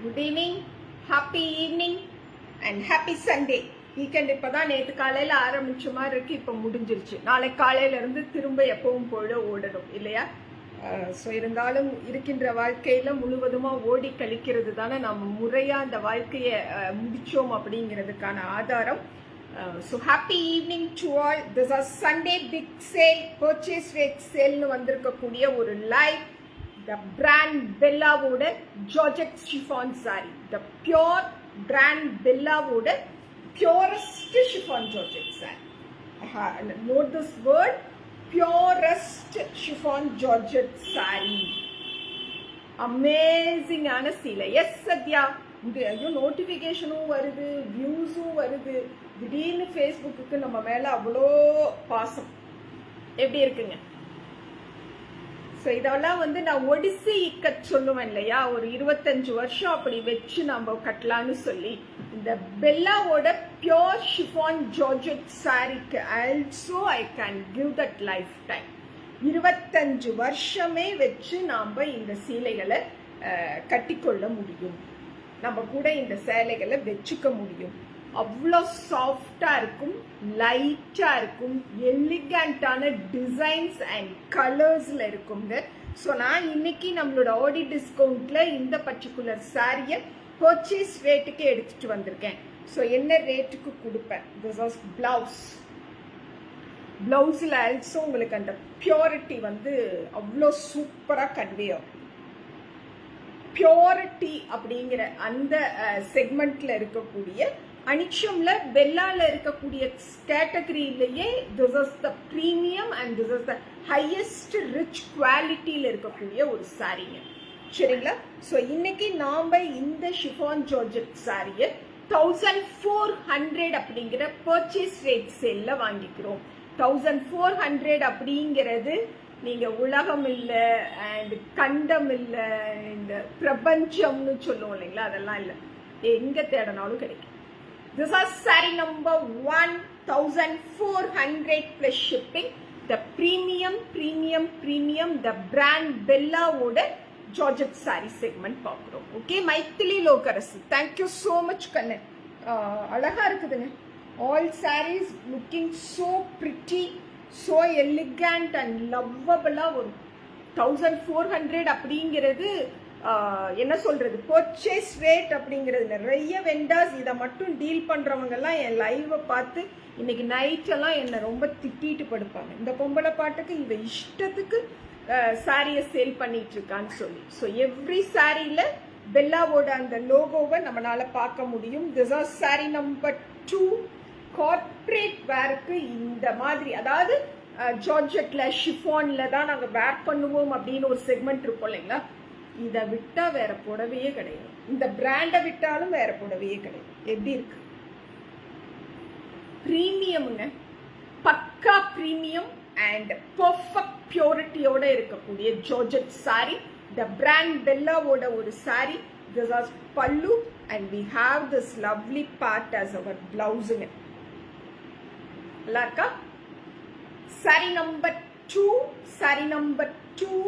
Good evening, happy evening and happy Sunday. Weekend இப்போ தான் நேற்று காலையில் ஆரம்பிச்ச மாதிரி இருக்கு, இப்போ முடிஞ்சிருச்சு. நாளைக்கு காலையிலேருந்து திரும்ப எப்பவும் போல ஓடணும் இல்லையா? ஸோ இருந்தாலும் இருக்கின்ற வாழ்க்கையில் முழுவதுமாக ஓடி கழிக்கிறது தானே நம்ம முறையாக அந்த வாழ்க்கையை முடித்தோம் அப்படிங்கிறதுக்கான ஆதாரம். So happy evening to all. This are Sunday big sale, purchase rate சேல்னு வந்திருக்கக்கூடிய ஒரு லைவ். The brand Bellaவோட Georgette chiffon saree, the pure brand Bellaவோட purest chiffon Georgette saree. Note this word, purest chiffon Georgette saree. Amazing ஆன சீலை. S Sathya, இது ஐயோ நோட்டிஃபிகேஷனும் வருது, வியூஸும் வருது. திடீர்னு ஃபேஸ்புக்கு நம்ம மேல அவ்வளோ பாசம். எப்படி இருக்குங்க? ஸோ இதெல்லாம் நான் ஒடிசி இக்கட் சொல்லுவேன் இல்லையா, ஒரு 25 வருஷம் அப்படி வச்சு நம்ம கட்டலான்னு சொல்லி. இந்த பெல்லாவோட பியோர் ஷிஃபான் ஜார்ஜெட் சாரிக்கு also I can give that life time. 25 வருஷமே வச்சு நாம் இந்த சீலைகளை கட்டிக்கொள்ள முடியும், நம்ம கூட இந்த சேலைகளை வச்சுக்க முடியும். அவ்வளோ சாஃப்டாக இருக்கும், லைட்டாக இருக்கும், எலிகண்டான டிசைன்ஸ் அண்ட் கலர்ஸில் இருக்குங்க. ஸோ நான் இன்னைக்கு நம்மளோட ஆடி டிஸ்கவுண்ட்டில் இந்த பர்டிகுலர் சாரியை பர்ச்சேஸ் ரேட்டுக்கு எடுத்துகிட்டு வந்திருக்கேன். ஸோ என்ன ரேட்டுக்கு கொடுப்பேன்? This was blouse. பிளவுஸில் ஆல்சோ உங்களுக்கு அந்த பியூரிட்டி அவ்வளோ சூப்பராக கன்வே ஆகும். பியூரிட்டி அப்படிங்கிற அந்த செக்மெண்ட்ல இருக்கக்கூடிய அனிச்சம்ல பெல்லால இருக்கக்கூடிய கேட்டகரியிலேயே this is the premium and this is the highest rich குவாலிட்டியில இருக்கக்கூடிய ஒரு சாரீங்க. சரிங்களா? ஸோ இன்னைக்கு நாம இந்த ஷிஃபான் ஜார்ஜெட் சாரியை 1400 அப்படிங்கிற பர்ச்சேஸ் ரேட் சேல்ல வாங்கிக்கிறோம். 1400 அப்படிங்கிறது நீங்க உலகம் இல்லை அண்ட் கண்டம் இல்லை அண்ட் பிரபஞ்சம்னு சொல்லுவோம் இல்லைங்களா, அதெல்லாம் இல்லை, எங்க தேடனாலும் கிடைக்கும். This is saree number 1400 plus shipping. The premium, the brand Bella ஓட Georgette saree segment பார்க்கிறோம். Okay, Maithili லோகரசி, thank you so much Kannan. அழகா இருக்குதுங்க. All sarees looking so pretty, so elegant and lovable. ஒரு 1400 அப்படிங்கிறது என்ன சொல்றது, பர்ச்சேஸ் ரேட் அப்படிங்கிறது. நிறைய வெண்டர்ஸ் இதை மட்டும் டீல் பண்றவங்க எல்லாம் என் லைவை பார்த்து இன்னைக்கு நைட் எல்லாம் என்ன ரொம்ப திட்டிட்டு படுப்பாங்க. இந்த பொம்பளை பாட்டுக்கு இவ இஷ்டத்துக்கு சாரியை சேல் பண்ணிட்டு இருக்கான்னு சொல்லி. ஸோ எவ்ரி சாரியில பெல்லாவோட அந்த லோகோவை நம்மளால பார்க்க முடியும். This are sorry number 2. Corporate வேருக்கு இந்த மாதிரி, அதாவது ஜார்ஜெட்ல ஷிஃபான்ல தான் நாங்க வேர் பண்ணுவோம் அப்படின்னு ஒரு செக்மெண்ட் இருக்கும் இல்லைங்களா, இதை விட்டா வேற புடவையே கிடையாது. இந்த பிராண்டை விட்டாலும் வேற புடவையே கிடையாது. எப்படி இருக்கு? பிரீமியம்ங்க, பக்கா பிரீமியம் அண்ட் பெர்ஃபெக்ட் பியூரிட்டியோட இருக்கக்கூடிய ஜார்ஜெட் சாரி. த பிராண்ட் பெல்லாவோட ஒரு saree. This are pallu and we have this lovely part as our பிளவுஸுங்க. நல்லா இருக்கா? Saree number 2. Saree number 2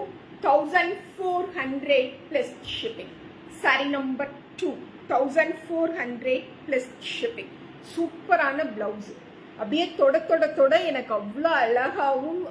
1400 plus shipping. Saree number 2 1400 plus shipping. சூப்பரான பிளவுஸ். அப்படியே தொட தொட தொட எனக்கு அவ்வளோ அழகாவும்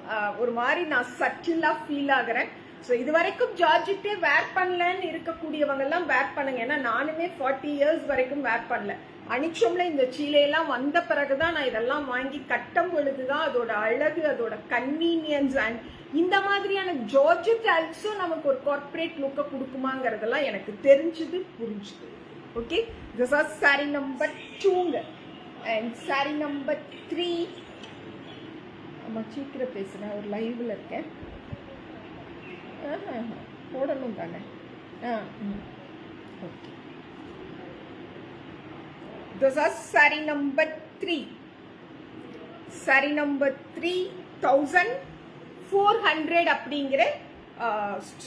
ஒரு மாதிரி நான் சட்டிலா ஃபீல் ஆகிறேன். ஸோ இது வரைக்கும் ஜார்ஜெட்டே வேர் பண்ணலன்னு இருக்கக்கூடியவங்க எல்லாம் வேர் பண்ணுங்க. ஏன்னா நானுமே 40 years வரைக்கும் வேர் பண்ணல. அனிச்சம்ல இந்த சீலையெல்லாம் வந்த பிறகுதான் நான் இதெல்லாம் வாங்கி கட்டும் பொழுதுதான் அதோட அழகு, அதோட கன்வீனியன்ஸ் அண்ட் இந்த மாதிரியான ஜார்ஜெட் ஆல்சோ நமக்கு ஒரு கார்பரேட் லுக்கை கொடுக்குமாங்கிறதெல்லாம் எனக்கு தெரிஞ்சது, புரிஞ்சுது. Okay, this are sorry number 2 and sari number 3. ஆமா, சீக்கிரம் பேசுறேன், ஒரு லைவ்ல இருக்கேன், போடணும் தானே. Okay, this are sorry number 3. Sari number 3 1400 அப்படிங்கிற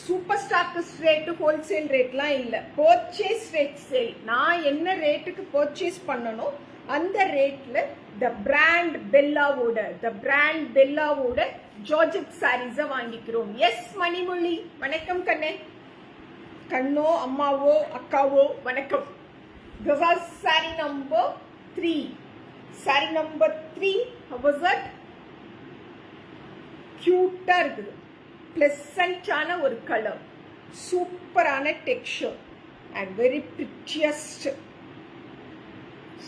சூப்பர் ஸ்டாக்கர்ஸ் ரேட்டு, ஹோல்சேல் ரேட்லாம் இல்லை, பர்ச்சேஸ் ரேட் சேல். நான் என்ன ரேட்டுக்கு பர்ச்சேஸ் பண்ணணும் அந்த ரேட்ல த பிராண்ட் பெல்லாவோட ஜார்ஜெட் சாரீஸை வாங்கிக்கிறோம். எஸ் மணிமொழி, வணக்கம் கண்ணே. கண்ணோ அம்மாவோ அக்காவோ வணக்கம். This is saree number 3. Saree number 3, how was it? Cute-ஆ இருக்குது, pleasant-ஆன ஒரு கலர், சூப்பரான texture and very prettiest.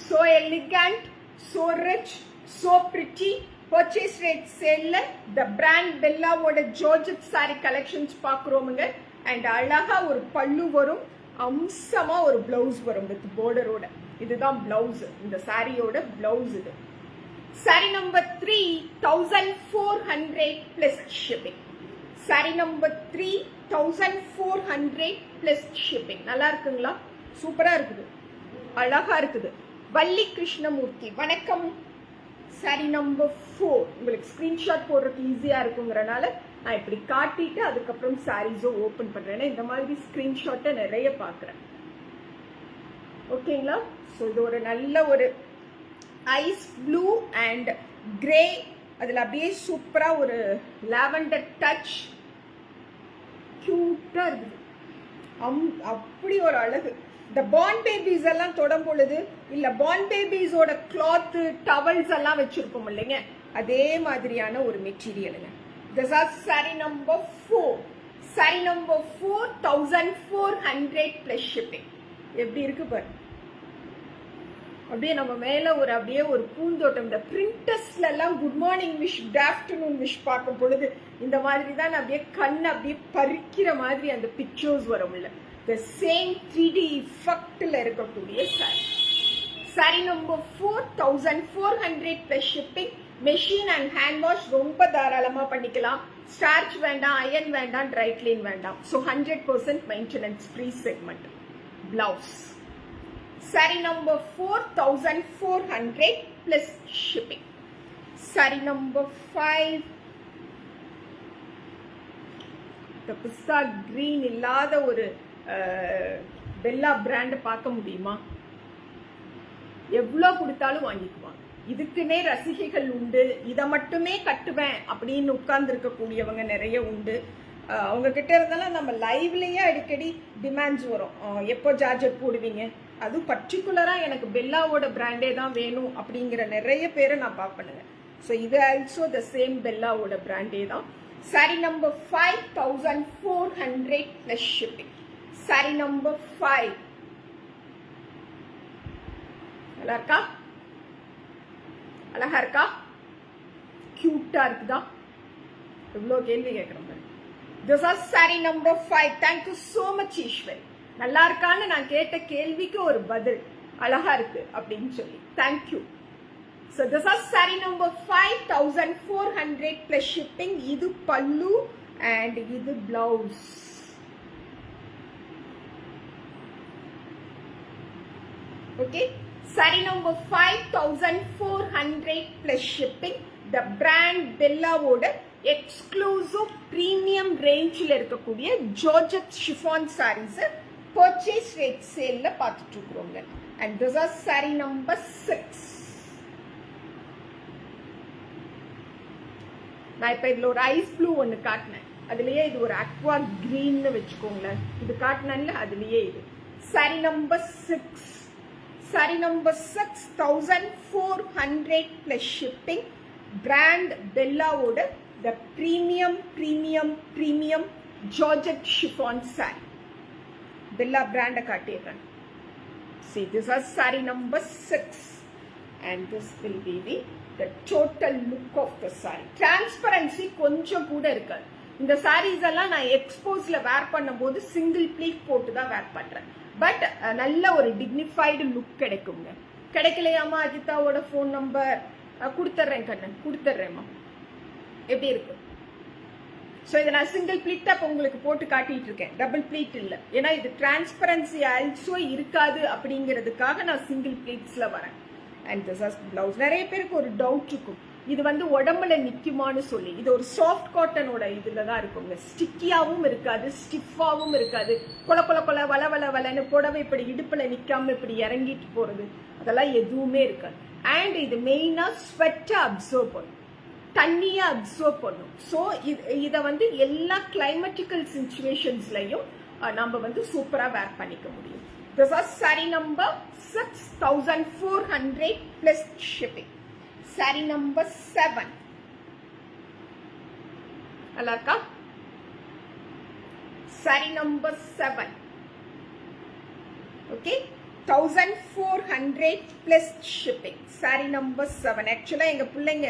So elegant, so rich, so pretty. Purchase rate sale the brand Bella ஓட Georgette saree collections பார்க்குறோமுங்க. and அழகா ஒரு பல்லு வரும், அம்சமா ஒரு பிளவுஸ் வரும் வித் border-ஓட. இதுதான் பிளவுஸ், இந்த சாரியோட பிளவுஸ் இது. saree number 3, 1400 plus shipping. saree number 3, 1400 plus shipping. நல்லா இருக்குங்களா? சூப்பரா இருக்குது, அழகா இருக்குது. வள்ளி கிருஷ்ணமூர்த்தி வணக்கம். saree number 4. உங்களுக்கு ஸ்கிரீன்ஷாட் போடுறதுக்கு ஈஸியா இருக்குங்கிறனால நான் இப்படி காட்டிட்டு அதுக்கப்புறம் சாரீஸோ ஓபன் பண்றேன். இந்த மாதிரி ஸ்கிரீன்ஷாட்டை நிறைய பாக்குறேன். ஓகேங்களா? ஸோ இது ஒரு நல்ல ஒரு ஐஸ் ப்ளூ அண்ட் கிரே, அதுல அப்படியே சூப்பரா ஒரு லாவெண்டர் டச், கியூட்டா இருக்குது. அப்படி ஒரு அழகு. இந்த பார்ன் பேபிஸ் எல்லாம் தொடும் பொழுது இல்ல பார்ன் பேபிஸோட கிளாத் டவல்ஸ் எல்லாம் வச்சிருப்போம் இல்லைங்க, அதே மாதிரியான ஒரு மெட்டீரியலுங்க. This is saree number 4. saree number 4, 1400 plus shipping. எப்படி இருக்கு பாரு, அப்படியே நம்ம மேல ஒரு அப்படியே ஒரு பூந்தோட்டம். இந்த பிரிண்டர்ஸ்ல எல்லாம் good morning wish, good afternoon wish பார்க்கும் பொழுது இந்த மாதிரி தான் அப்படியே கண் அப்படியே பறிக்கிற மாதிரி அந்த பிக்சர்ஸ் வரும் இல்ல. The same 3D effectல இருக்கக்கூடிய saree. saree number 4, 1400 plus shipping. Machine and hand wash ரொம்ப தாராளமா பண்ணிக்கலாம். ஸ்டார்ச் வேண்டாம், அயன் வேண்டாம், ட்ரை கிளீன் வேண்டாம். So 100% maintenance free segment. Blouse saree number 4, 1400 plus shipping. saree number 5, இந்த பிஸ்தா கிரீன் இல்லாத ஒரு பெல்லா பிராண்ட் பார்க்க முடியுமா? எவ்வளவு கொடுத்தாலும் வாங்கிக்குவாங்க. இதுக்குன்னே ரசிகைகள் உண்டு. இதை மட்டுமே கட்டுவேன் அப்படின்னு உட்கார்ந்து இருக்கக்கூடியவங்க நிறைய உண்டு. அவங்க கிட்ட இருந்தாலும் நம்ம லைவ்லயே அடிக்கடி டிமாண்ட்ஸ் வரும், எப்போ ஜார்ஜெட் போடுவீங்க, அது பர்டிகுலரா எனக்கு பெல்லாவோட பிராண்டே தான் வேணும் அப்படிங்கிற நிறைய பேரை நான் பார்ப்பேனுங்க. ஸோ இது ஆல்சோ த சேம் பெல்லாவோட பிராண்டே தான். saree number 5, 1400 plus shipping. saree number 5 நல்லா இருக்கா? அழகா இருக்கா? கியூட்டா இருக்குதா? எவ்வளோ கேள்வி கேட்குறேன். This is saree number 5. Thank you so much Eswari. நல்லா இருக்கான்னு நான் கேட்ட கேள்விக்கு ஒரு பதில், அழகா இருக்கு அப்படின்னு சொல்லி. Thank you. So this is saree number 5, 1400 plus shipping. இது பல்லு and இது பிளவுஸ். Okay. saree number 5, 1400 plus shipping. The brand பெல்லாவோட எக்ஸ்க்ளூசிவ் பிரீமியம் ரேஞ்சில் இருக்கக்கூடிய georgette chiffon sarees purchase rate சேல்ல பார்த்துட்டு இருக்கிறோங்க. And this are saree number 6. நான் இப்ப இதுல ஒரு ஐஸ் ப்ளூ ஒன்னு காட்டினேன், அதுலயே இது ஒரு அக்வா கிரீன் வச்சுக்கோங்களேன். இது காட்டினேன்ல, அதுலயே இது saree number 6. saree number 6, 1400 plus shipping. brand பெல்லாவோட the premium Georgette chiffon saree. Bella பிராண்ட காட்டிடுறேன். See, this is saree number 6 and this will be the total look of the saree. Transparency கொஞ்சம் கூட இருக்காது. இந்த sarees எல்லாம் நான் எக்ஸ்போஸ்ல வேர் பண்ணும்போது சிங்கிள் ப்ளீட் போட்டு தான் வேர் பண்றேன். பட் நல்ல ஒரு டிக்னிஃபைடு லுக் கிடைக்குங்க. கிடைக்கலையாமா அஜிதாவோட ஃபோன் நம்பர் கொடுத்துட்றேன் கண்ணன், கொடுத்துட்றேம்மா. எப்படி இருக்கு? ஸோ இதை நான் சிங்கிள் ப்ளீட் தான் உங்களுக்கு போட்டு காட்டிட்டு இருக்கேன், டபுள் ப்ளீட் இல்லை. ஏன்னா இது டிரான்ஸ்பரன்சி ஆல்சோ இருக்காது அப்படிங்கிறதுக்காக நான் சிங்கிள் ப்ளீட்ஸ்ல வரேன். And this is blouse. நிறைய பேருக்கு ஒரு டவுட் இருக்கும், இது வந்து உடம்புல நிக்குமான்னு சொல்லி. இது ஒரு சாஃப்ட் காட்டனோட இதுல தான் இருக்குங்க. ஸ்டிக்கியாவும் இருக்காது, ஸ்டிஃபாவும் இருக்காது. கொல வள வளன்னு புடவை இப்படி இடுப்புல நிக்காம இப்படி இறங்கிட்டு போறது அதெல்லாம் எதுவுமே இருக்காது. அண்ட் இது மெயினா ஸ்வெட்டை அப்சர்வ் பண்ணும், தண்ணியை அப்சர்வ் பண்ணும். ஸோ இதை வந்து எல்லா கிளைமேட்டிக்கல் சிச்சுவேஷன்ஸ்லையும் நம்ம வந்து சூப்பரா வேர் பண்ணிக்க முடியும். This is saree number 6400 plus shipping. Saree number 7. நல்லா இருக்கா? Saree number 7. Okay, 1400 plus shipping. Saree number 7. Actually எங்க பிள்ளைங்க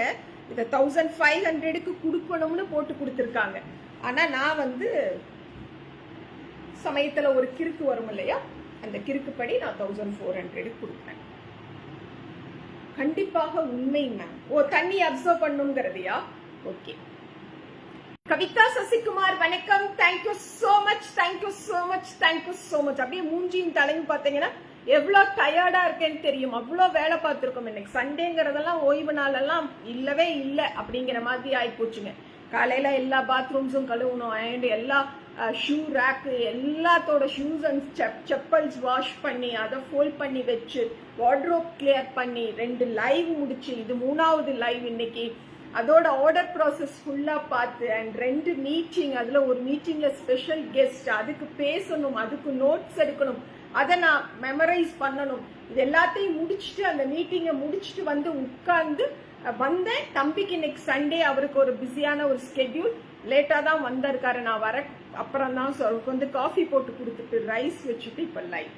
இத 1500க்கு கொடுக்கணும்னு போட்டு கொடுத்திருக்காங்க. ஆனா நான் வந்து சமயத்துல ஒரு கிறுக்கு வரும் இல்லையா, அந்த கிறுக்குப்படி நான் 1400 கொடுப்பேன். கண்டிப்பாக உண்மை மேம். தண்ணி அப்சர்வ் பண்ணுங்கிறதையா? ஓகே. கவிதா சசிகுமார் வணக்கம். Thank you so much, thank you so much, thank you so much. அப்படியே மூஞ்சியும் தலையும் பார்த்தீங்கன்னா எவ்வளவு டயர்டா இருக்கேன்னு தெரியும். அவ்வளவு வேலை பார்த்திருக்கோம். இன்னைக்கு சண்டேங்கிறதெல்லாம் ஓய்வு நாள் எல்லாம் இல்லவே இல்லை அப்படிங்கிற மாதிரி ஆகி போச்சுங்க. காலையில எல்லா பாத்ரூம்ஸும் கழுவணும், அண்ட் எல்லா ஷூ ரேக்கு எல்லாத்தோட ஷூஸ் அண்ட் செப்பல்ஸ் வாஷ் பண்ணி அதை ஃபோல்ட் பண்ணி வச்சு வார்ட்ரோப் கிளியர் பண்ணி 2 லைவ் முடிச்சு, இது 3வது லைவ் இன்னைக்கு. அதோட ஆர்டர் ப்ராசஸ் ஃபுல்லா பார்த்து அண்ட் 2 மீட்டிங், அதுல ஒரு மீட்டிங்ல ஸ்பெஷல் கெஸ்ட், அதுக்கு பேசணும், அதுக்கு நோட்ஸ் எடுக்கணும், அதை நான் மெமரைஸ் பண்ணணும். இது எல்லாத்தையும் முடிச்சுட்டு அந்த மீட்டிங்கை முடிச்சுட்டு வந்து உட்கார்ந்து வந்தேன். தம்பிக்கு இன்னைக்கு சண்டே, அவருக்கு ஒரு பிஸியான ஒரு ஸ்கெட்யூல், லேட்டா தான் வந்திருக்காரு. நான் வர அப்புறம் தான் அவருக்கு வந்து காஃபி போட்டு கொடுத்துட்டு ரைஸ் வச்சுட்டு இப்ப லைவ்.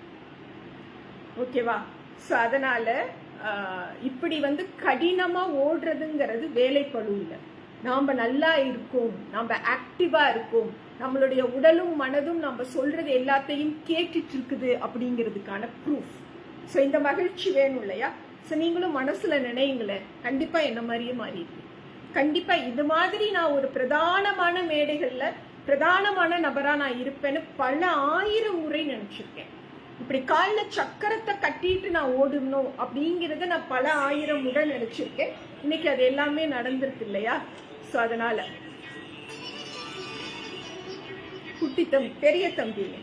ஓகேவா? ஸோ அதனால இப்படி வந்து கடினமா ஓடுறதுங்கிறது வேலைப்பழு இல்லை. நாம நல்லா இருக்கோம், நம்ம ஆக்டிவா இருக்கோம், நம்மளுடைய உடலும் மனதும் நம்ம சொல்றது எல்லாத்தையும் கேட்டுட்டு இருக்குது அப்படிங்கிறதுக்கான ப்ரூஃப். ஸோ இந்த மகிழ்ச்சி வேணும் இல்லையா? ஸோ நீங்களும் மனசுல நினைங்களேன், கண்டிப்பா என்ன மாதிரியே மாறிடுவீங்க. கண்டிப்பா இது மாதிரி நான் ஒரு பிரதானமான மேடைகள்ல பிரதானமான நபரா நான் இருப்பேன்னு பல 1000 முறை நினைச்சிருக்கேன். இப்படி காலில் சக்கரத்தை கட்டிட்டு நான் ஓடணும் அப்படிங்கறத நான் பல 1000 முறை நினைச்சிருக்கேன். இன்னைக்கு அது எல்லாமே நடந்திருக்கு இல்லையா? ஸோ அதனால குட்டி தம்பி, பெரிய தம்பிங்க,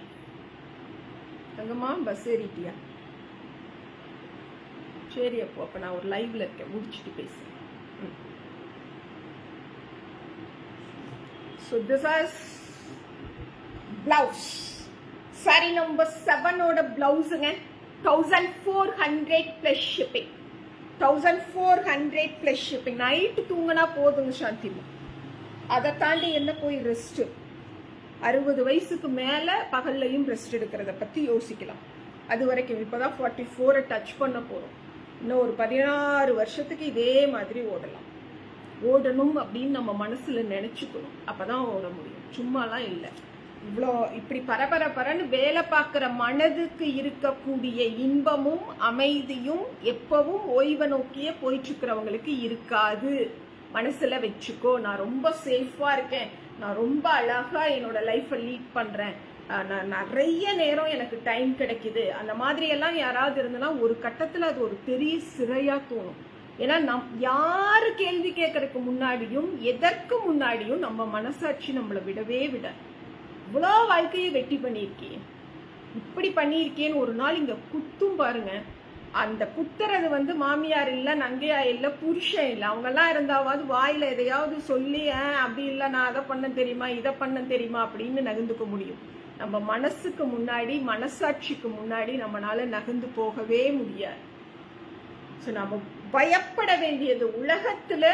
தங்கம்மா பஸ் ஏறிட்டியா? சரி, அப்போ நான் ஒரு லைவ்ல இருக்கேன், முடிச்சுட்டு பேசுறேன். So this is blouse. Saree number 7 ஓட பிளவுஸுங்க 1400 plus shipping. 1400 plus shipping. Night தூங்கினா போதுங்க சாந்திமா, அதை தாண்டி என்ன போய் ரெஸ்ட். 60 வயசுக்கு மேல பகல்லையும் ரெஸ்ட் எடுக்கிறத பத்தி யோசிக்கலாம். அது வரைக்கும் இப்பதான் 44 டச் பண்ண போறோம். இன்னும் ஒரு 16 வருஷத்துக்கு இதே மாதிரி ஓடலாம். ஓடணும் அப்படின்னு நம்ம மனசுல நினைச்சுக்கணும், அப்பதான் ஓட முடியும். சும்மாலாம் இல்லை. இவ்வளோ இப்படி பரபரன்னு வேலை பார்க்கிற மனதுக்கு இருக்கக்கூடிய இன்பமும் அமைதியும் எப்பவும் ஓய்வை நோக்கியே போயிட்டு இருக்கிறவங்களுக்கு இருக்காது. மனசுல வச்சுக்கோ. நான் ரொம்ப சேஃபா இருக்கேன், நான் ரொம்ப அழகா என்னோட லைஃபை லீட் பண்றேன், நான் நிறைய நேரம் எனக்கு டைம் கிடைக்குது, அந்த மாதிரி எல்லாம் யாராவது இருந்தனா ஒரு கட்டத்துல அது ஒரு பெரிய சிறையா தோணும். ஏன்னா யாரு கேள்வி கேட்கறதுக்கு முன்னாடியும் எதற்கு முன்னாடியும் நம்ம மனசாட்சி நம்மளை விடவே விட. இவ்வளோ வாழ்க்கையை வெட்டி பண்ணியிருக்கேன், இப்படி பண்ணியிருக்கேன்னு ஒரு நாள் இங்க குத்தும் பாருங்க. அந்த குத்துறது வந்து மாமியார் இல்ல, நங்கையா இல்ல, புருஷன் இல்ல, அவங்க எல்லாம் இருந்தாவது வாயில எதையாவது சொல்லி அப்படி இல்ல நான் அதை பண்ண தெரியுமா இதை பண்ண தெரியுமா அப்படின்னு நகர்ந்துக்க முடியும். நம்ம மனசுக்கு முன்னாடி, மனசாட்சிக்கு முன்னாடி நம்மளால நகர்ந்து போகவே முடியாது. ஸோ நம்ம பயப்பட வேண்டியது, உலகத்துல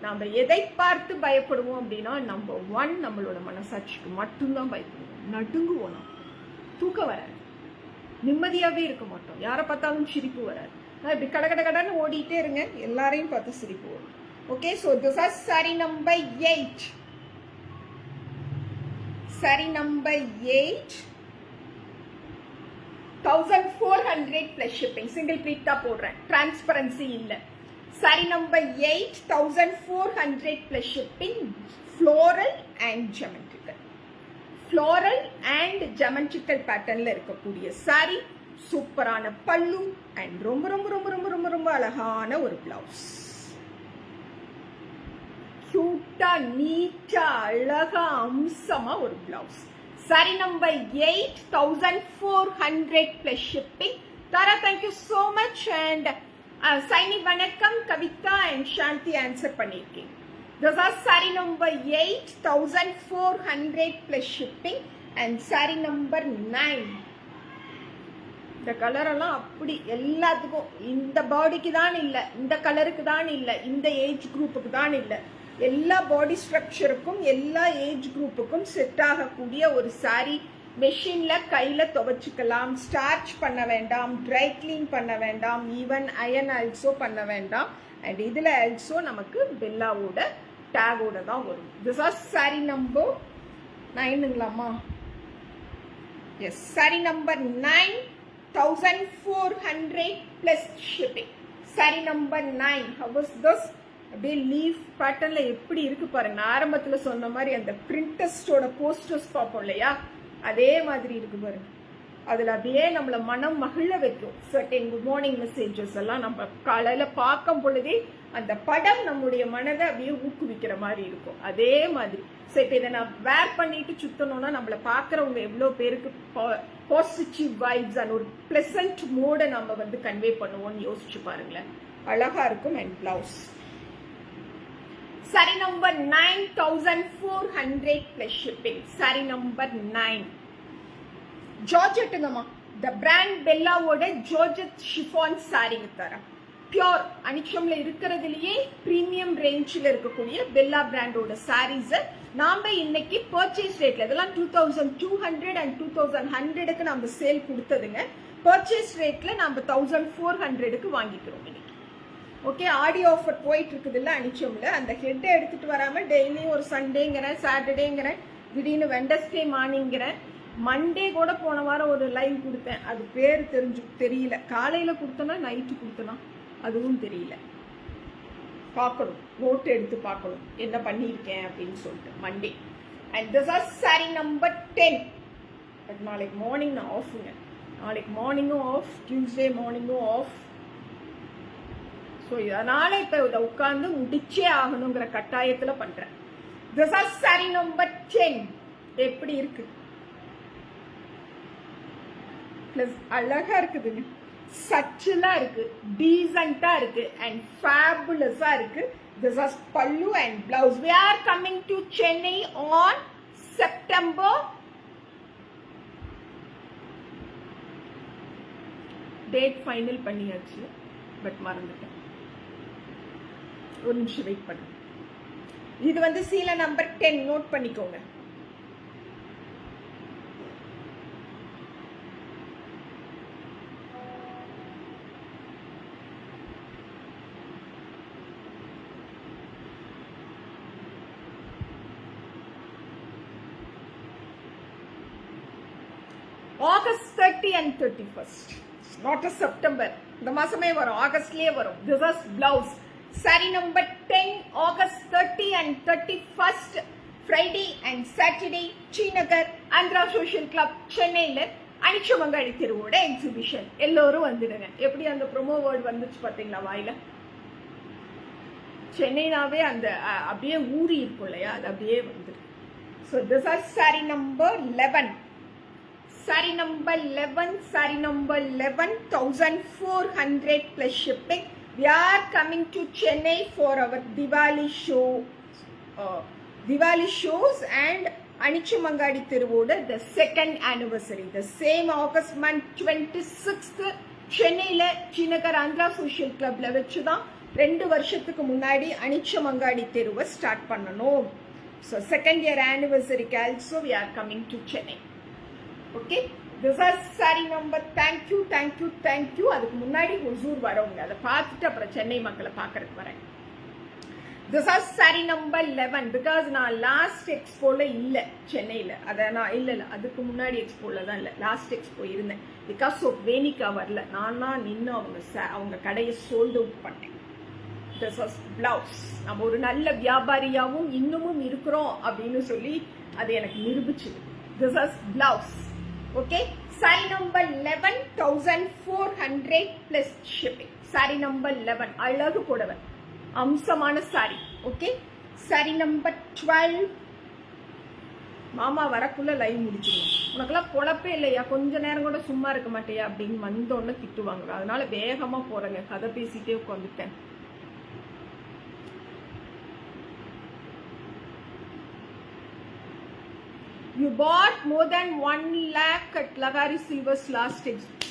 நாம எதை பார்த்து பயப்படுவோம் அப்படின்னா நம்பர் 1 நம்மளோட மனசாட்சிக்கு மட்டும்தான் பயப்படுவோம். நடுங்குவோம், தூக்கம் வராது, நிம்மதியாவே இருக்க மாட்டோம், யாரை பார்த்தாலும் சிரிப்பு வராது. இப்படி கடன்னு ஓடிட்டே இருங்க, எல்லாரையும் பார்த்து சிரிப்பு வரும். Okay, so this is saree number 8. saree number 8 1400 plus shipping. Single pleat தான் போடுறேன், டிரான்ஸ்பரன்சி இல்ல. saree number 8 1400 plus shipping. floral and geometrical. floral and geometrical patternல இருக்கக்கூடிய saree, சூப்பரான பல்லு அண்ட் ரொம்ப ரொம்ப ரொம்ப ரொம்ப ரொம்ப ரொம்ப அழகான ஒரு பிளவுஸ். கியூட்டா நீட்டா அழகா அம்சமா ஒரு blouse. saree number 8 1400 plus shipping. Tara, thank you so much. And Saini vanakkam, Kavita and Shanti answer பண்ணிருக்கீங்க. This is saree number 8,400 plus shipping and saree number 9. இந்த கலர் எல்லாம் அப்படி எல்லாத்துக்கும் இந்த பாடிக்கு தான் இல்லை, இந்த கலருக்கு தான் இல்லை, இந்த ஏஜ் குரூப்புக்கு தான் இல்லை, எல்லா பாடி ஸ்ட்ரக்சருக்கும் எல்லா ஏஜ் குரூப்புக்கும் செட் ஆகக்கூடிய ஒரு சாரி. மெஷின்ல கையில துவைச்சிக்கலாம், ஸ்டார்ச் பண்ண வேண்டாம், ட்ரை கிளீன் பண்ண வேண்டாம், ஈவன் அயன் ஆல்சோ பண்ண வேண்டாம். அண்ட் இதுல ஆல்சோ நமக்கு பெல்லாவோட டேகோட தான் வரும். திஸ் ஆர் சாரி நம்பர் 9ங்களாமா? Yes, saree number 9,400 plus shipping. Saree number 9. How was this? அப்படியே லீஃப் பேட்டர்ன்ல எப்படி இருக்கு பாருங்க. ஆரம்பத்துல சொன்ன மாதிரி அந்த பிரிண்டஸ்டோட போஸ்டர்ஸ் பார்ப்போம் இல்லையா, அதே மாதிரி இருக்கு பாருங்க. அதுல அப்படியே நம்மள மனம் மகிழ வைக்கும். சர்டன் குட் மார்னிங் மெசேஜஸ் எல்லாம் நம்ம காலையில பார்க்கும் பொழுதே அந்த படம் நம்முடைய மனதை அப்படியே ஊக்குவிக்கிற மாதிரி இருக்கும். அதே மாதிரி சரி, இதை நான் வேர் பண்ணிட்டு சுத்தணும்னா நம்மள பாக்குறவங்க எவ்வளவு பேருக்கு பாசிட்டிவ் வைப்ஸ் அண்ட் ஒரு பிளசன்ட் மோட நம்ம வந்து கன்வே பண்ணுவோம்னு யோசிச்சு பாருங்களேன். அழகா இருக்கும். அண்ட் blouse saree number 9,400 plus shipping. Saree number 9 ஜார்ஜெட்டுங்கம்மா. த பிராண்ட் பெல்லாவோட ஜார்ஜெட் ஷிஃபான் சாரிங்க தரேன். பியோர் அனிச்சம்ல இருக்கிறதுலயே பிரீமியம் ரேஞ்சில் இருக்கக்கூடிய பெல்லா பிராண்டோட சாரீஸ் நாம இன்னைக்கு பர்ச்சேஸ் ரேட்ல, இதெல்லாம் 2,200 and 2,100க்கு நம்ம சேல் கொடுத்ததுங்க. பர்ச்சேஸ் ரேட்ல நம்ம 1,400க்கு வாங்கிக்கிறோம் இன்னைக்கு. ஓகே, ஆடி ஆஃபர் போயிட்டு இருக்குது இல்ல அனிச்சம்ல. அந்த ஹெட்டை எடுத்துட்டு வராம டெய்லியும் ஒரு சண்டேங்கிறேன், சாட்டர்டேங்கிறேன், திடீர்னு வெண்டஸ்டே மார்னிங்கிறேன், மண்டே கூட போன வாரம் ஒரு லைவ் கொடுத்தேன். அது பேர் தெரியல. காலையில கொடுத்தனா நைட்டு கொடுத்தனா அதுவும் தெரியல. பார்க்கணும், நோட் எடுத்து பார்க்கணும் என்ன பண்ணியிருக்கேன் அப்படின்னு சொல்லிட்டு Monday. And this are sorry number 10. But நாளைக்கு மார்னிங் நான் ஆஃப்ங்க. நாளைக்கு மார்னிங்கும் ஆஃப், டியூஸ்டே மார்னிங்கும் ஆஃப். ஸோ இதனால இப்போ இதை உட்காந்து முடிச்சே ஆகணுங்கிற கட்டாயத்தில் பண்றேன். This are sorry number 10. எப்படி இருக்கு? பிளஸ் அழகா இருக்குதுங்க, சச்சலா இருக்கு, டீசென்ட்டா இருக்கு அண்ட் ஃபேபுலஸா இருக்கு. This is pallu and blouse. We are coming to Chennai on September. Date final பண்ணியாச்சு, பட் மறந்துட்டேன். ஒரு நிமிஷம் வெயிட் பண்ணுங்க. இது வந்து சீல நம்பர் 10 நோட் பண்ணிக்கோங்க. August 30 and 31st. It's not a September. இந்த மாசமே வரும், ஆகஸ்ட்லயே வரும். This is blouse. Saree number 10, August 30 and 31st, Friday and Saturday, Srinagar, Andhra Social Club, சென்னையில அனிச்சமங்காடி தெருவோட எக்ஸிபிஷன். எல்லோரும் வந்துடுங்க. எப்படி அந்த ப்ரோமோ வேர்ட் வந்துச்சு பாத்தீங்களா வாயில? சென்னைனாவே அந்த அப்படியே ஊறி இருக்கும் இல்லையா, அது அப்படியே வந்துடும். So this is saree number 11. Saree number 11, saree number 11, 1,400 plus shipping. We are coming to Chennai for our Diwali show, Diwali shows and Anichumangadi Thiruvoda, the second anniversary. The same August month 26th, Chennai Srinagar Andhra Social Club la vechuda 2 வருஷத்துக்கு முன்னாடி அனிச்சமங்காடி தெருவை start பண்ணனும். So second year anniversary also we are coming to Chennai. Okay, this is saree number. Thank you, thank you, thank you. அதுக்கு முன்னாடி ஹுசூர் வரவங்க அதை பார்த்துட்டு அப்புறம் சென்னை மக்களை பார்க்கறதுக்கு வரேன். This is saree number 11 because நான் லாஸ்ட் எக்ஸ்போல இல்ல சென்னையில. அத நான் இல்ல அதுக்கு முன்னாடி எக்ஸ்போல தான் இல்ல, லாஸ்ட் எக்ஸ்போ இருந்தேன். பிகாஸ் ஆஃப் வேனிகா வரல, நானா நின்னு அவங்க கடையை சோல்ட் அவுட் பண்ணேன். This is blouse. நம்ம ஒரு நல்ல வியாபாரியாவும் இன்னமும் இருக்கிறோம் அப்படின்னு சொல்லி அது எனக்கு நிரூபிச்சுது. This is blouse. Okay, saree number 11, 1,400 plus shipping. Saree number 11, அழகு புடவை, அம்சமான saree. Okay, saree number 12. மாமா வரக்குள்ள லைவ் முடிச்சிருவோம். உனக்கெல்லாம் பொழப்பே இல்லையா, கொஞ்ச நேரம் கூட சும்மா இருக்க மாட்டேயா அப்படின்னு வந்தோன்னு திட்டுவாங்க. அதனால வேகமா போறேங்க, கதை பேசிட்டே உட்காந்துட்டேன். You bought more than 1 lakh at Lagari Silver's last exit.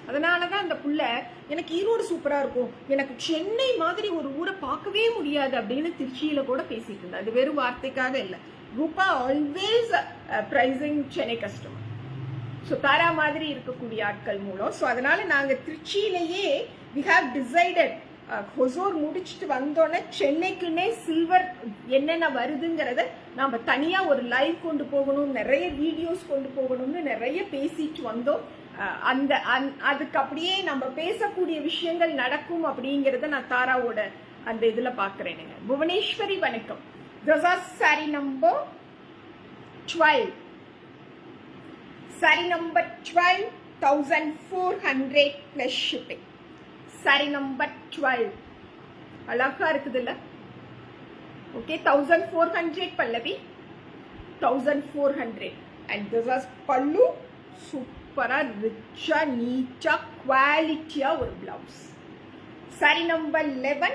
அதனாலதான் அந்த புள்ள எனக்கு ஈரோடு சூப்பரா இருக்கும், எனக்கு சென்னை மாதிரி ஒரு ஊரை பார்க்கவே முடியாது அப்படின்னு திருச்சியில கூட பேசிட்டு இருந்தா. அது வெறும் வார்த்தைக்காக இல்லை. Rupa always pricing Chennai customer. So Tara மாதிரி இருக்கக்கூடிய ஆட்கள் மூலம். ஸோ அதனால நாங்க திருச்சியிலேயே we have decided ஹொசூர் முடிச்சுட்டு வந்தோன்னே சென்னைக்குன்னே சில்வர் என்னென்ன வருதுங்கிறத நாம தனியா ஒரு லைவ் கொண்டு போகணும், நிறைய வீடியோஸ் கொண்டு போகணும்னு நிறைய பேசிட்டு வந்தோம். அதுக்கு அப்படியே நம்ம பேசக்கூடிய விஷயங்கள் நடக்கும் அப்படிங்கறத நான் தாராவோட அந்த இதுல பாக்குறேனுங்க. புவனேஸ்வரி வணக்கம். Sorry number 12. Sorry number 12, 1400 plus shipping. Saree number 12 அழகா இருக்குது இல்ல? Okay, 1400 Pallavi, 1400. And this is pallu, சூப்பரா ரிச்சா நீட்டா குவாலிட்டியா ஒரு blouse. Saree number 11,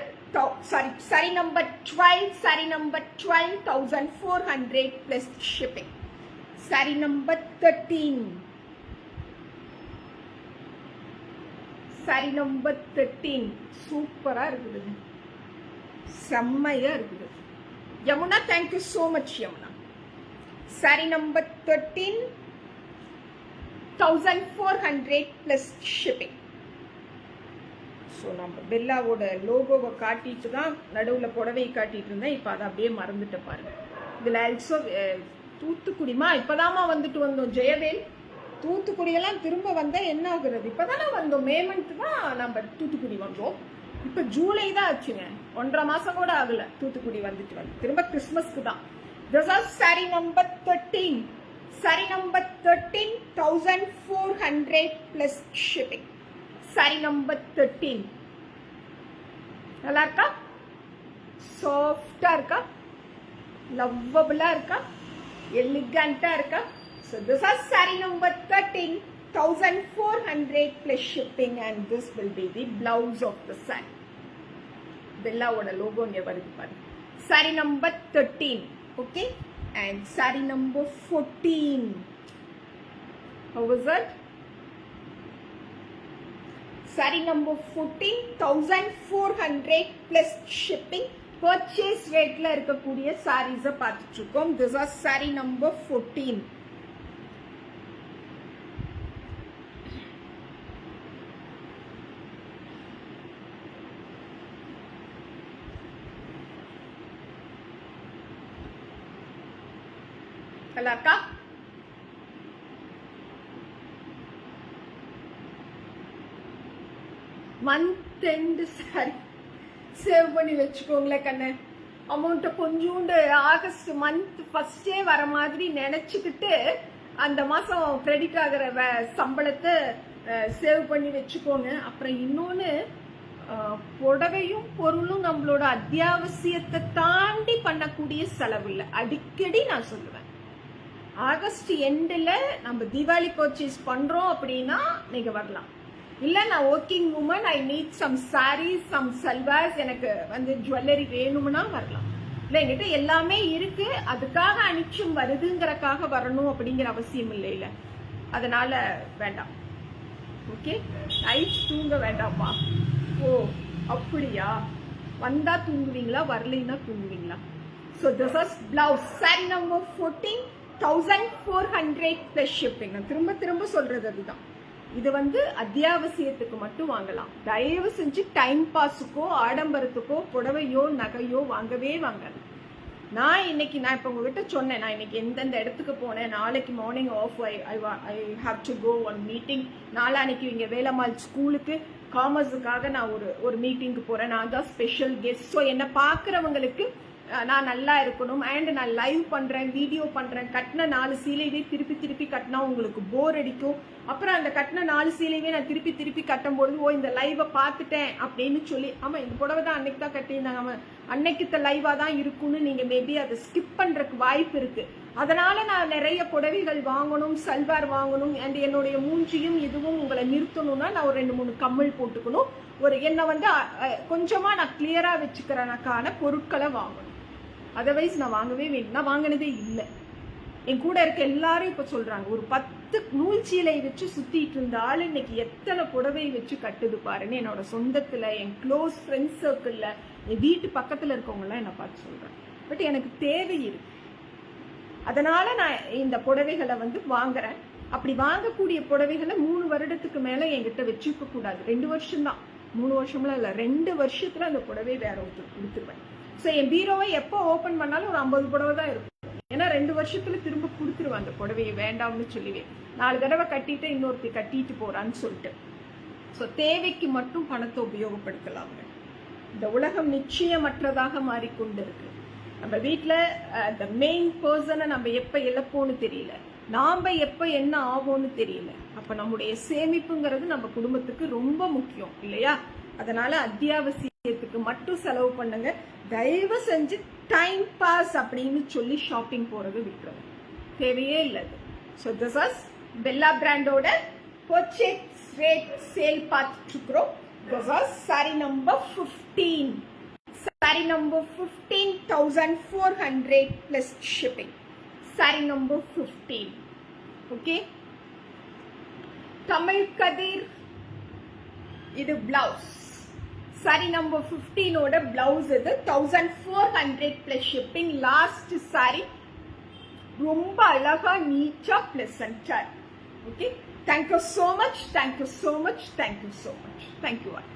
sorry number 12, sorry number 12, 1400 plus shipping. Saree number 13, sorry number 13 சூப்பரா இருக்குது, செம்மையா இருக்குது. Yamuna, thank you so much Yamuna. Sorry number 13, 1400 plus shipping. So நம்ம பெல்லாவோட லோகோவை காட்டிட்டு தான் நடுவில் புடவை காட்டிட்டு இருந்தேன். இப்போ அதை அப்படியே மறந்துட்டு பாருங்க. இதில் ஆல்சோ தூத்துக்குடிமா இப்போதாமா வந்துட்டு வந்தோம். ஜெயவேல், தூத்துக்குடியெல்லாம் திரும்ப வந்தா என்ன ஆகுறது? இப்பதானே வந்தோம், மே மந்த் தான் நம்ம தூத்துக்குடி வந்தோம். இப்ப ஜூலை தான் ஆச்சுங்க, 1.5 மாசம் கூட ஆகல தூத்துக்குடி வந்துட்டு வந்து. திரும்ப கிறிஸ்மஸ்க்கு தான். This is saree number 13. Saree number 13, 1400 plus shipping. Saree number 13 நல்லா இருக்கா? சாஃப்டா இருக்கா? லவ்வபிளா இருக்கா? எலிகண்டா இருக்கா? So this is saree number 13, 1400 plus shipping, and this will be the blouse of the saree. Bellaoda logo இங்க வருது பாருங்க. Saree number 13, okay, and saree number 14. How was it? Saree number 14, 1400 plus shipping. Purchase rate la இருக்கக்கூடிய sarees பார்த்துட்டு இருக்கோம். This is saree number 14. கலக்கா month end saree save பண்ணி வச்சுக்கோங்களேன் கண்ணு. அமௌண்ட்டை கொஞ்சோண்டு ஆகஸ்ட் மந்த் ஃபர்ஸ்டே வர மாதிரி நினைச்சுக்கிட்டு அந்த மாசம் கிரெடிட் ஆகிற சம்பளத்தை சேவ் பண்ணி வச்சுக்கோங்க. அப்புறம் இன்னொன்னு, புடவையும் பொருளும் நம்மளோட அத்தியாவசியத்தை தாண்டி பண்ணக்கூடிய செலவு இல்லை. அடிக்கடி நான் சொல்லுவேன், ஆகஸ்ட் எண்டில் நம்ம தீபாவளி பர்ச்சேஸ் பண்றோம் அப்படின்னா நீங்க வரலாம். இல்ல நான் working woman, I need some saris, some salwars, எனக்கு வந்து ஜுவல்லரி வேணும்னா வரலாம். இல்ல என்கிட்ட எல்லாமே இருக்கு, அதுக்காக அனிச்சம் வருதுங்கிறக்காக வரணும் அப்படிங்கிற அவசியம் இல்லை. இல்ல அதனால வேண்டாம். ஓகே, நைட் தூங்க வேண்டாம்ப்பா. ஓ அப்படியா? வந்தா தூங்குவீங்களா, வரலைன்னா தூங்குவீங்களா? So this is blouse. Saree number 14, 1400 plus shipping. நான் திரும்ப திரும்ப சொல்றது அதுதான். இது வந்து அத்தியாவசியத்துக்கு மட்டும் வாங்கலாம். தயவு செஞ்சு டைம் பாஸுக்கோ ஆடம்பரத்துக்கோ புடவையோ நகையோ வாங்கவே வாங்காது. நான் இப்போ உங்ககிட்ட சொன்னேன், நான் இன்னைக்கு எந்தெந்த இடத்துக்கு போனேன், நாளைக்கு morning off, I have to go one meeting. நாளான்னைக்கு இங்கே வேலம்மாள் ஸ்கூலுக்கு காமர்ஸுக்காக நான் ஒரு மீட்டிங்க்கு போறேன். நான் தான் ஸ்பெஷல் கெஸ்ட். ஸோ என்னை பார்க்குறவங்களுக்கு நான் நல்லா இருக்கணும். அண்ட் நான் லைவ் பண்றேன், வீடியோ பண்றேன். கட்டின 4 சீலைவே திருப்பி திருப்பி கட்டினா உங்களுக்கு போர் அடிக்கும். அப்புறம் அந்த கட்டின 4 சீலைவே நான் திருப்பி திருப்பி கட்டும்போது, ஓ இந்த லைவை பார்த்துட்டேன் அப்படின்னு சொல்லி, ஆமா இந்த புடவை தான் அன்னைக்கு தான் கட்டியிருந்தாங்க, அன்னைக்கு லைவா தான் இருக்கும்னு நீங்க மேபி அதை ஸ்கிப் பண்றதுக்கு வாய்ப்பு இருக்கு. அதனால நான் நிறைய புடவைகள் வாங்கணும், சல்வார் வாங்கணும். அண்ட் என்னுடைய மூஞ்சியும் இதுவும் உங்களை நிறுத்தணும்னா நான் ஒரு 2-3 கம்மல் போட்டுக்கணும். என்னை வந்து கொஞ்சமா நான் கிளியரா வச்சுக்கிறேனக்கான பொருட்களை வாங்கணும். அதர்வைஸ் நான் வாங்கவே வேண்டாம். நான் வாங்கினதே இல்லை. என் கூட இருக்க எல்லாரும் இப்ப சொல்றாங்க, ஒரு 10 நூல் சீலை வச்சு சுத்திட்டு இருந்த ஆள் இன்னைக்கு எத்தனை புடவை வச்சு கட்டுது பாருன்னு என்னோட சொந்தத்துல, என் க்ளோஸ் ஃப்ரெண்ட்ஸ் சர்க்கிள்ல, என் வீட்டு பக்கத்துல இருக்கவங்க எல்லாம் என்ன பார்த்து சொல்றேன். பட் எனக்கு தேவை இருக்கு, அதனால நான் இந்த புடவைகளை வந்து வாங்குறேன். அப்படி வாங்கக்கூடிய புடவைகளை 3 வருடத்துக்கு மேல என்கிட்ட வச்சுக்க கூடாது. 2 வருஷம் தான், 3 வருஷம்லாம் இல்ல, 2 வருஷத்துல அந்த புடவை வேற ஒருத்தர் கொடுத்துருவேன். ஸோ என் பீரோவை எப்போ ஓபன் பண்ணாலும் ஒரு 50 புடவை தான் இருக்கும். ஏன்னா 2 வருஷத்துல திரும்ப கொடுத்துருவேன் அந்த புடவையை, வேண்டாம்னு சொல்லுவேன். 4 தடவை கட்டிட்டு இன்னொருத்தி கட்டிட்டு போறான்னு சொல்லிட்டு. ஸோ தேவைக்கு மட்டும் பணத்தை உபயோகப்படுத்தலாங்க. இந்த உலகம் நிச்சயமற்றதாக மாறிக்கொண்டிருக்கு. நம்ம வீட்டுல the மெயின் பர்சனை நம்ம எப்ப இழப்போம்னு தெரியல, நாம எப்ப என்ன ஆவோம்னு தெரியல. அப்ப நம்முடைய சேமிப்புங்கிறது நம்ம குடும்பத்துக்கு ரொம்ப முக்கியம் இல்லையா? அதனால அத்தியாவசியத்துக்கு மட்டும் செலவு பண்ணுங்க. தயவு செஞ்சு டைம் பாஸ் அப்படின்னு சொல்லி ஷாப்பிங் போறது விட்டுருங்க, தேவையே இல்லை. ஸோ திஸ் இஸ் பெல்லா பிராண்டோட பர்ச்சேஸ் ரேட் சேல் பார்த்துட்டு இருக்கிறோம். This is saree number 15. Saree number 15,400 plus shipping. Saree number 15. Okay. Tamil Kadir. இது blouse. Saree number 15 ஓட blouse இது 1,400 plus shipping. Last saree. ரொம்ப அழகா நீச்சா pleasant. Okay. Thank you so much. Thank you so much. Thank you so much. Thank you all.